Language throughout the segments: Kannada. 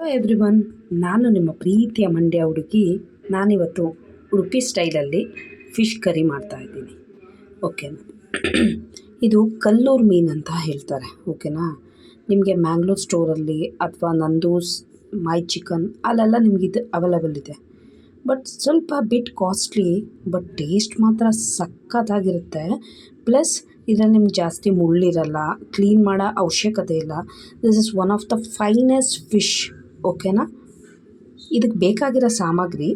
ಹಲೋ ಎವ್ರಿವನ್, ನಾನು ನಿಮ್ಮ ಪ್ರೀತಿಯ ಮಂಡ್ಯ ಹುಡುಗಿ. ನಾನಿವತ್ತು ಉಡುಪಿ ಸ್ಟೈಲಲ್ಲಿ ಫಿಶ್ ಕರಿ ಮಾಡ್ತಾಯಿದ್ದೀನಿ. ಓಕೆನಾ. ಇದು ಕಲ್ಲೂರು ಮೀನು ಅಂತ ಹೇಳ್ತಾರೆ. ಓಕೆನಾ. ನಿಮಗೆ ಮ್ಯಾಂಗ್ಳೂರ್ ಸ್ಟೋರಲ್ಲಿ ಅಥವಾ ನಂದೂಸ್ ಮೈ ಚಿಕನ್ ಅಲ್ಲೆಲ್ಲ ನಿಮಗಿದು ಅವೈಲೇಬಲ್ ಇದೆ. ಬಟ್ ಸ್ವಲ್ಪ ಬಿಟ್ ಕಾಸ್ಟ್ಲಿ, ಬಟ್ ಟೇಸ್ಟ್ ಮಾತ್ರ ಸಖತ್ತಾಗಿರುತ್ತೆ. ಪ್ಲಸ್ ಇದರಲ್ಲಿ ನಿಮ್ಗೆ ಜಾಸ್ತಿ ಮುಳ್ಳಿರಲ್ಲ, ಕ್ಲೀನ್ ಮಾಡೋ ಅವಶ್ಯಕತೆ ಇಲ್ಲ. This is one of the finest fish. ಓಕೆನಾ. ಇದಕ್ಕೆ ಬೇಕಾಗಿರೋ ಸಾಮಗ್ರಿ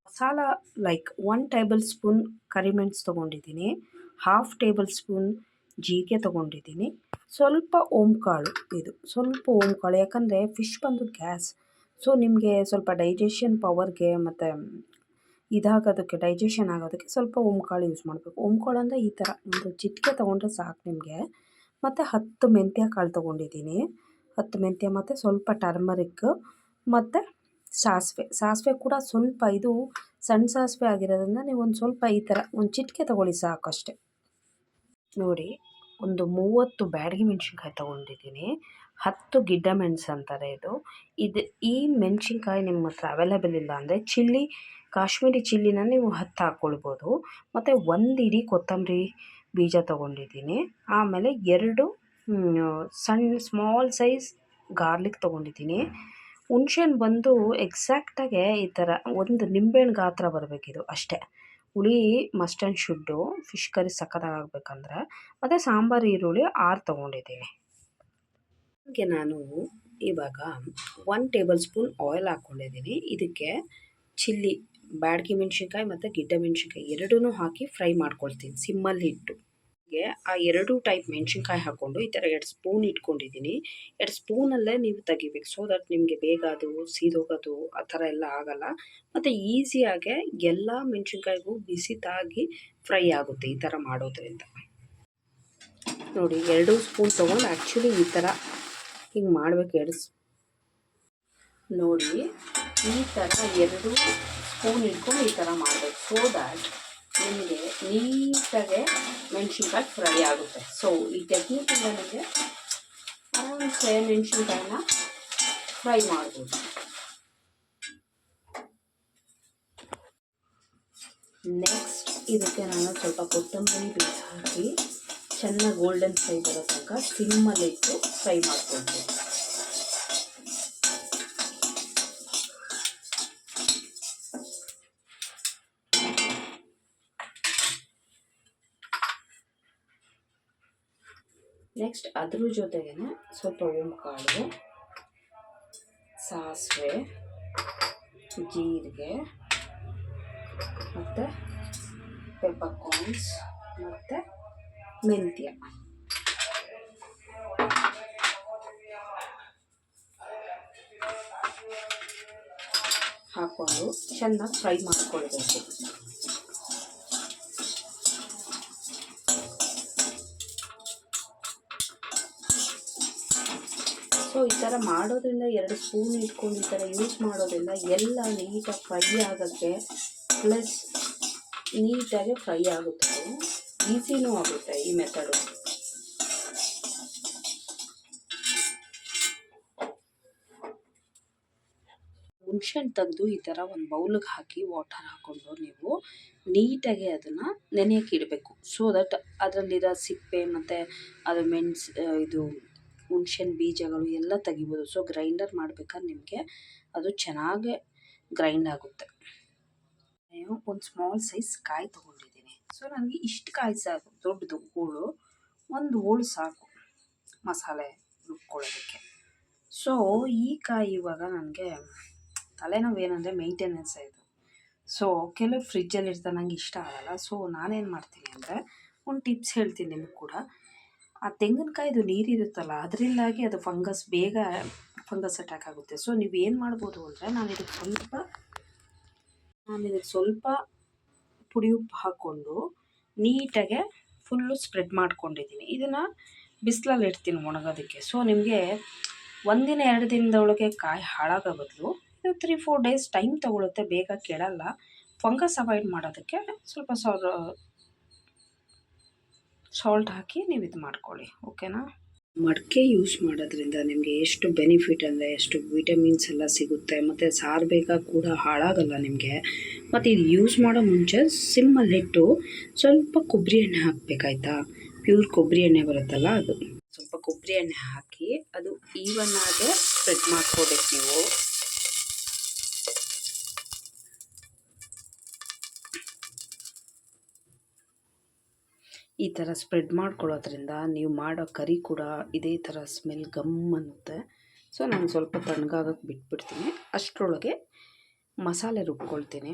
ಮಸಾಲ ಲೈಕ್ 1 ಟೇಬಲ್ ಸ್ಪೂನ್ ಕರಿಮೆಣಸು ತೊಗೊಂಡಿದ್ದೀನಿ, 1/2 ಟೇಬಲ್ ಸ್ಪೂನ್ ಜೀರಿಗೆ ತೊಗೊಂಡಿದ್ದೀನಿ, ಸ್ವಲ್ಪ ಓಂಕಾಳು. ಇದು ಸ್ವಲ್ಪ ಓಂಕಾಳು, ಯಾಕಂದರೆ ಫಿಶ್ ಬಂದು ಗ್ಯಾಸ್. ಸೊ ನಿಮಗೆ ಸ್ವಲ್ಪ ಡೈಜೆಷನ್ ಪವರ್ಗೆ ಮತ್ತು ಇದಾಗೋದಕ್ಕೆ, ಡೈಜೆಷನ್ ಆಗೋದಕ್ಕೆ ಸ್ವಲ್ಪ ಓಂಕಾಳು ಯೂಸ್ ಮಾಡಬೇಕು. ಓಂಕಾಳು ಅಂದರೆ ಈ ಥರ ಒಂದು ಚಿಟಿಕೆ ತೊಗೊಂಡ್ರೆ ಸಾಕು ನಿಮಗೆ. ಮತ್ತು 10 ಮೆಂತ್ಯ ಕಾಳು ತೊಗೊಂಡಿದ್ದೀನಿ. 10 ಮೆಂತ್ಯ ಮತ್ತು ಸ್ವಲ್ಪ ಟರ್ಮರಿಕ್ ಮತ್ತು ಸಾಸಿವೆ ಕೂಡ ಸ್ವಲ್ಪ, ಇದು ಸಣ್ಣ ಸಾಸಿವೆ ಆಗಿರೋದ್ರಿಂದ ನೀವು ಒಂದು ಸ್ವಲ್ಪ ಈ ಥರ ಒಂದು ಚಿಟಿಕೆ ತೊಗೊಳ್ಳಿ ಸಾಕಷ್ಟೆ. ನೋಡಿ, ಒಂದು 30 ಬ್ಯಾಡಗಿ ಮೆಣಸಿನ್ಕಾಯಿ ತೊಗೊಂಡಿದ್ದೀನಿ. 10 ಗಿಡ್ಡ ಮೆಣಸು ಅಂತಾರೆ ಇದು. ಈ ಮೆಣಸಿನ್ಕಾಯಿ ನಿಮ್ಮ ಹತ್ರ ಅವೈಲೇಬಲ್ ಇಲ್ಲ ಅಂದರೆ ಕಾಶ್ಮೀರಿ ಚಿಲ್ಲಿನ ನೀವು 10 ಹಾಕ್ಕೊಳ್ಬೋದು. ಮತ್ತು 1 ಇಡೀ ಕೊತ್ತಂಬರಿ ಬೀಜ ತೊಗೊಂಡಿದ್ದೀನಿ. ಆಮೇಲೆ 2 ಸ್ಮಾಲ್ ಸೈಜ್ ಗಾರ್ಲಿಕ್ ತೊಗೊಂಡಿದ್ದೀನಿ. ಹುಣ್ಸೆಹಣ್ಣು ಬಂದು ಎಕ್ಸಾಕ್ಟಾಗೆ ಈ ಥರ ಒಂದು ನಿಂಬೆಹಣ್ಣು ಗಾತ್ರ ಬರಬೇಕಿದು ಅಷ್ಟೇ. ಹುಳಿ must and should fish curry ಸಖತ್ತಾಗಬೇಕಂದ್ರೆ. ಮತ್ತು ಸಾಂಬಾರು ಈರುಳ್ಳಿ 6 ತೊಗೊಂಡಿದ್ದೀನಿ. ಇದಕ್ಕೆ ನಾನು ಇವಾಗ 1 ಟೇಬಲ್ ಸ್ಪೂನ್ ಆಯಿಲ್ ಹಾಕ್ಕೊಂಡಿದ್ದೀನಿ. ಇದಕ್ಕೆ ಚಿಲ್ಲಿ, ಬ್ಯಾಡಗಿ ಮೆಣಸಿನ್ಕಾಯಿ ಮತ್ತು ಗಿಡ್ಡ ಮೆಣಸಿನ್ಕಾಯಿ ಎರಡೂ ಹಾಕಿ ಫ್ರೈ ಮಾಡ್ಕೊಳ್ತೀನಿ ಸಿಮ್ಮಲ್ಲಿ ಇಟ್ಟು. ಆ 2 ಟೈಪ್ ಮೆಣಸಿನ್ಕಾಯಿ ಹಾಕ್ಕೊಂಡು ಈ ಥರ 2 ಸ್ಪೂನ್ ಇಟ್ಕೊಂಡಿದ್ದೀನಿ. 2 ಸ್ಪೂನಲ್ಲೇ ನೀವು ತೆಗಿಬೇಕು, ಸೊ ದಟ್ ನಿಮಗೆ ಬೇಗ ಅದು ಸೀದೋಗೋದು ಆ ಥರ ಎಲ್ಲ ಆಗೋಲ್ಲ. ಮತ್ತು ಈಸಿಯಾಗೆ ಎಲ್ಲ ಮೆಣಸಿನ್ಕಾಯಿಗೂ ಬಿಸಿ ತಾಗಿ ಫ್ರೈ ಆಗುತ್ತೆ ಈ ಥರ ಮಾಡೋದ್ರಿಂದ. ನೋಡಿ, 2 ಸ್ಪೂನ್ ತೊಗೊಂಡು ಆ್ಯಕ್ಚುಲಿ ಈ ಥರ ಹಿಂಗೆ ಮಾಡಬೇಕು. ನೋಡಿ, ಈ ಥರ 2 ಸ್ಪೂನ್ ಇಟ್ಕೊಂಡು ಈ ಥರ ಮಾಡಬೇಕು, ಸೊ ದ್ಯಾಟ್ ನಿಮಗೆ ನೀಟಾಗೆ ಮೆಣಸಿನ್ಕಾಯಿ ಫ್ರೈ ಆಗುತ್ತೆ. ಸೊ ಈ ಟೆಕ್ನಿಕಿಂದ ನಿಮಗೆ ಆರಾಮ್ಸೆ ಮೆಣಸಿನ್ಕಾಯಿನ ಫ್ರೈ ಮಾಡ್ಬೋದು. ನೆಕ್ಸ್ಟ್ ಇದಕ್ಕೆ ನಾನು ಸ್ವಲ್ಪ ಕೊತ್ತಂಬರಿ ಬೀಜ ಹಾಕಿ ಚೆನ್ನಾಗಿ ಗೋಲ್ಡನ್ ಫ್ರೈ ಬರೋ ತನಕ ಸಿಮ್ಮಲ್ಲಿ ಇಟ್ಟು ಫ್ರೈ ಮಾಡ್ಕೊಳ್ತೀನಿ. ನೆಕ್ಸ್ಟ್ ಅದ್ರ ಜೊತೆಗೇ ಸ್ವಲ್ಪ ಓಂಕಾಳು, ಸಾಸಿವೆ, ಜೀರಿಗೆ ಮತ್ತು ಪೆಪ್ಪರ್ಕಾರ್ನ್ಸ್ ಮತ್ತು ಮೆಂತ್ಯ ಹಾಕ್ಕೊಂಡು ಚೆನ್ನಾಗಿ ಫ್ರೈ ಮಾಡ್ಕೊಳ್ಬೇಕು. ಸೊ ಈ ಥರ ಮಾಡೋದ್ರಿಂದ 2 ಸ್ಪೂನ್ ಇಟ್ಕೊಂಡು ಈ ಥರ ಯೂಸ್ ಮಾಡೋದ್ರಿಂದ ಎಲ್ಲ ನೀಟಾಗಿ ಫ್ರೈ ಆಗೋಕ್ಕೆ, ಪ್ಲಸ್ ನೀಟಾಗಿ ಫ್ರೈ ಆಗುತ್ತೆ, ಈಸಿನೂ ಆಗುತ್ತೆ ಈ ಮೆಥಡು. ಹುಣ್ಸೆಹಣ್ಣು ತೆಗೆದು ಈ ಥರ ಒಂದು ಬೌಲಿಗೆ ಹಾಕಿ ವಾಟರ್ ಹಾಕ್ಕೊಂಡು ನೀವು ನೀಟಾಗಿ ಅದನ್ನು ನೆನೆಯೋಕ್ಕೆ ಇಡಬೇಕು. ಸೊ ದಟ್ ಅದರಲ್ಲಿರೋ ಸಿಪ್ಪೆ ಮತ್ತು ಅದು ಇದು ಹುಣ್ಸೆಹಣ್ಣು ಬೀಜಗಳು ಎಲ್ಲ ತೆಗಿಬೋದು. ಸೊ ಗ್ರೈಂಡರ್ ಮಾಡ್ಬೇಕಾದ್ರೆ ನಿಮಗೆ ಅದು ಚೆನ್ನಾಗೇ ಗ್ರೈಂಡ್ ಆಗುತ್ತೆ. ಒಂದು ಸ್ಮಾಲ್ ಸೈಜ್ ಕಾಯಿ ತೊಗೊಂಡಿದ್ದೀನಿ. ಸೊ ನನಗೆ ಇಷ್ಟು ಕಾಯಿ ಸಾಕು, ದೊಡ್ಡದು ಹೋಳು, ಒಂದು ಹೋಳು ಸಾಕು ಮಸಾಲೆ ರುಬ್ಕೊಳ್ಳೋದಕ್ಕೆ. ಸೊ ಈ ಕಾಯಿ ಇವಾಗ ನನಗೆ ತಲೆನೋವು ಏನಂದರೆ ಮೇಂಟೆನೆನ್ಸ್ ಇದು. ಸೊ ಕೆಲವು ಫ್ರಿಜ್ಜಲ್ಲಿ ಇರ್ತಾರೆ, ನನಗೆ ಇಷ್ಟ ಆಗಲ್ಲ. ಸೊ ನಾನೇನು ಮಾಡ್ತೀನಿ ಅಂದರೆ ಒಂದು ಟಿಪ್ಸ್ ಹೇಳ್ತೀನಿ ನಿಮಗೆ ಕೂಡ. ಆ ತೆಂಗಿನಕಾಯಿದು ನೀರಿರುತ್ತಲ್ಲ, ಅದರಿಂದಾಗಿ ಅದು ಬೇಗ ಫಂಗಸ್ ಅಟ್ಯಾಕ್ ಆಗುತ್ತೆ. ಸೊ ನೀವೇನು ಮಾಡ್ಬೋದು ಅಂದರೆ ನಾನು ಇದಕ್ಕೆ ಸ್ವಲ್ಪ ಪುಡಿ ಉಪ್ಪು ಹಾಕ್ಕೊಂಡು ನೀಟಾಗೆ ಫುಲ್ಲು ಸ್ಪ್ರೆಡ್ ಮಾಡ್ಕೊಂಡಿದ್ದೀನಿ. ಇದನ್ನು ಬಿಸಿಲಲ್ಲಿ ಇಡ್ತೀನಿ ಒಣಗೋದಕ್ಕೆ. ಸೊ ನಿಮಗೆ 1 ದಿನ 2 ದಿನದೊಳಗೆ ಕಾಯಿ ಹಾಳಾಗೋ ಬದಲು 3-4 ಡೇಸ್ ಟೈಮ್ ತೊಗೊಳುತ್ತೆ, ಬೇಗ ಕೆಡಲ್ಲ. ಫಂಗಸ್ ಅವಾಯ್ಡ್ ಮಾಡೋದಕ್ಕೆ ಸ್ವಲ್ಪ ಸಾಲ್ಟ್ ಹಾಕಿ ನೀವು ಇದು ಮಾಡ್ಕೊಳ್ಳಿ. ಓಕೆನಾ. ಮಡಿಕೆ ಯೂಸ್ ಮಾಡೋದ್ರಿಂದ ನಿಮಗೆ ಎಷ್ಟು ಬೆನಿಫಿಟ್ ಅಂದರೆ ಎಷ್ಟು ವಿಟಮಿನ್ಸ್ ಎಲ್ಲ ಸಿಗುತ್ತೆ, ಮತ್ತು ಸಾರು ಬೇಗ ಕೂಡ ಹಾಳಾಗಲ್ಲ ನಿಮಗೆ. ಮತ್ತು ಇದು ಯೂಸ್ ಮಾಡೋ ಮುಂಚೆ ಸಿಮ್ಮಲ್ಲಿಟ್ಟು ಸ್ವಲ್ಪ ಕೊಬ್ಬರಿ ಎಣ್ಣೆ ಹಾಕಬೇಕಾಯ್ತಾ. ಪ್ಯೂರ್ ಕೊಬ್ಬರಿ ಎಣ್ಣೆ ಬರುತ್ತಲ್ಲ ಅದು, ಸ್ವಲ್ಪ ಕೊಬ್ಬರಿ ಎಣ್ಣೆ ಹಾಕಿ ಅದು ಈವನ್ ಆಗಿ ಸ್ಪ್ರೆಡ್ ಮಾಡ್ಕೋಬೇಕು ನೀವು. ಈ ಥರ ಸ್ಪ್ರೆಡ್ ಮಾಡ್ಕೊಳ್ಳೋದ್ರಿಂದ ನೀವು ಮಾಡೋ ಕರಿ ಕೂಡ ಇದೇ ಥರ ಸ್ಮೆಲ್ ಗಮ್ ಅನ್ನುತ್ತೆ. ಸೊ ನಾನು ಸ್ವಲ್ಪ ತಣ್ಣಗಾಗಕ್ಕೆ ಬಿಟ್ಬಿಡ್ತೀನಿ. ಅಷ್ಟರೊಳಗೆ ಮಸಾಲೆ ರುಬ್ಕೊಳ್ತೀನಿ.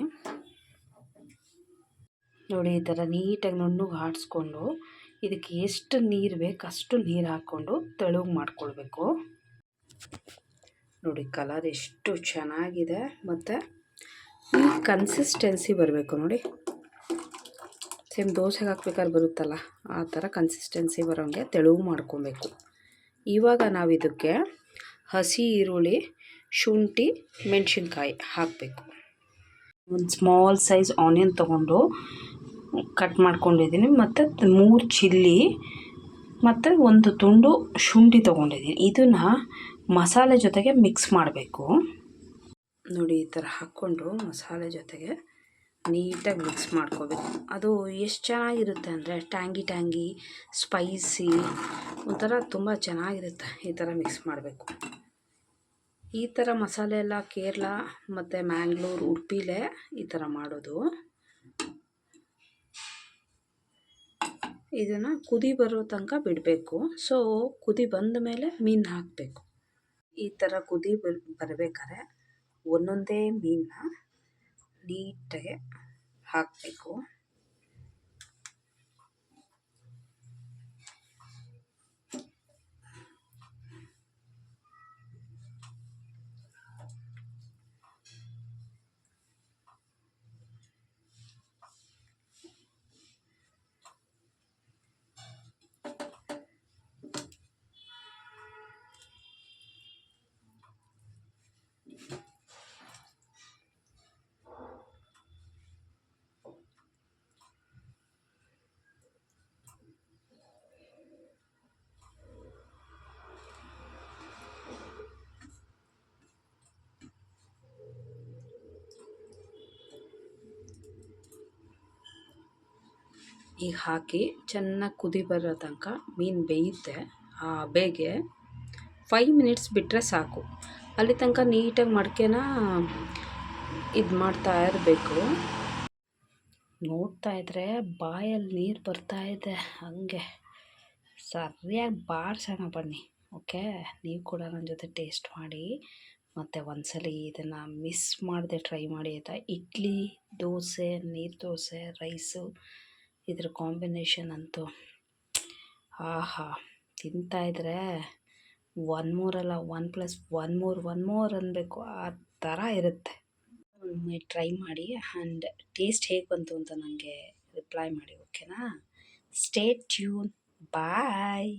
ನೋಡಿ, ಈ ಥರ ನೀಟಾಗಿ ನುಣ್ಣಗೆ ಆಡಿಸ್ಕೊಂಡು ಇದಕ್ಕೆ ಎಷ್ಟು ನೀರು ಬೇಕು ಅಷ್ಟು ನೀರು ಹಾಕ್ಕೊಂಡು ತೆಳುಗೆ ಮಾಡ್ಕೊಳ್ಬೇಕು. ನೋಡಿ ಕಲರ್ ಎಷ್ಟು ಚೆನ್ನಾಗಿದೆ, ಮತ್ತು ಈ ಕನ್ಸಿಸ್ಟೆನ್ಸಿ ಬರಬೇಕು ನೋಡಿ. ಸೇಮ್ ದೋಸೆಗೆ ಹಾಕ್ಬೇಕಾದ್ರೆ ಬರುತ್ತಲ್ಲ ಆ ಥರ ಕನ್ಸಿಸ್ಟೆನ್ಸಿ ಬರೋಂಗೆ ತೆಳುವು ಮಾಡ್ಕೊಬೇಕು. ಇವಾಗ ನಾವು ಇದಕ್ಕೆ ಹಸಿ ಈರುಳ್ಳಿ, ಶುಂಠಿ, ಮೆಣಸಿನ್ಕಾಯಿ ಹಾಕಬೇಕು. ಒಂದು ಸ್ಮಾಲ್ ಸೈಜ್ ಆನಿಯನ್ ತೊಗೊಂಡು ಕಟ್ ಮಾಡ್ಕೊಂಡಿದ್ದೀನಿ, ಮತ್ತು 3 ಚಿಲ್ಲಿ ಮತ್ತು ಒಂದು ತುಂಡು ಶುಂಠಿ ತೊಗೊಂಡಿದ್ದೀನಿ. ಇದನ್ನು ಮಸಾಲೆ ಜೊತೆಗೆ ಮಿಕ್ಸ್ ಮಾಡಬೇಕು. ನೋಡಿ ಈ ಥರ ಹಾಕ್ಕೊಂಡು ಮಸಾಲೆ ಜೊತೆಗೆ ನೀಟಾಗಿ ಮಿಕ್ಸ್ ಮಾಡ್ಕೋಬೇಕು. ಅದು ಎಷ್ಟು ಚೆನ್ನಾಗಿರುತ್ತೆ ಅಂದರೆ ಟ್ಯಾಂಗಿ ಸ್ಪೈಸಿ ಒಂಥರ ತುಂಬ ಚೆನ್ನಾಗಿರುತ್ತೆ. ಈ ಥರ ಮಿಕ್ಸ್ ಮಾಡಬೇಕು. ಈ ಥರ ಮಸಾಲೆ ಎಲ್ಲ ಕೇರಳ ಮತ್ತು ಮ್ಯಾಂಗ್ಳೂರು, ಉಡುಪಿಲೇ ಈ ಥರ ಮಾಡೋದು. ಇದನ್ನು ಕುದಿ ಬರೋ ತನಕ ಬಿಡಬೇಕು. ಸೊ ಕುದಿ ಬಂದ ಮೇಲೆ ಮೀನು ಹಾಕಬೇಕು. ಈ ಥರ ಕುದಿ ಬರಬೇಕಾದ್ರೆ ಒಂದೊಂದೇ ಮೀನನ್ನ ನೀಟಾಗಿ ಹಾಕಬೇಕು. ಈಗ ಹಾಕಿ ಚೆನ್ನಾಗಿ ಕುದಿ ಬರೋ ತನಕ ಮೀನು ಬೇಯುತ್ತೆ. ಆ ಬೇಗೆ 5 ಮಿನಿಟ್ಸ್ ಬಿಟ್ಟರೆ ಸಾಕು. ಅಲ್ಲಿ ತನಕ ನೀಟಾಗಿ ಮಡಿಕೆನ ಇದು ಮಾಡ್ತಾ ಇರಬೇಕು. ನೋಡ್ತಾ ಇದ್ದರೆ ಬಾಯಲ್ಲಿ ನೀರು ಬರ್ತಾ ಇದೆ. ಹಾಗೆ ಸರಿಯಾಗಿ ಬಾರಿಸೋಣ ಬನ್ನಿ. ಓಕೆ, ನೀವು ಕೂಡ ನನ್ನ ಜೊತೆ ಟೇಸ್ಟ್ ಮಾಡಿ, ಮತ್ತು ಒಂದ್ಸಲಿ ಇದನ್ನು ಮಿಸ್ ಮಾಡದೆ ಟ್ರೈ ಮಾಡಿ ಆಯಿತಾ. ಇಡ್ಲಿ, ದೋಸೆ, ನೀರು ದೋಸೆ, ರೈಸು, ಇದ್ರ ಕಾಂಬಿನೇಷನ್ ಅಂತೂ ಆಹಾ, ತಿಂತಾಯಿದ್ರೆ 1 more ಅಲ್ಲ 1+1 more ಅನ್ನಬೇಕು, ಆ ಥರ ಇರುತ್ತೆ. ಒಮ್ಮೆ ಟ್ರೈ ಮಾಡಿ ಆ್ಯಂಡ್ ಟೇಸ್ಟ್ ಹೇಗೆ ಬಂತು ಅಂತ ನನಗೆ ರಿಪ್ಲೈ ಮಾಡಿ. ಓಕೆನಾ? Stay tune. ಬಾಯ್.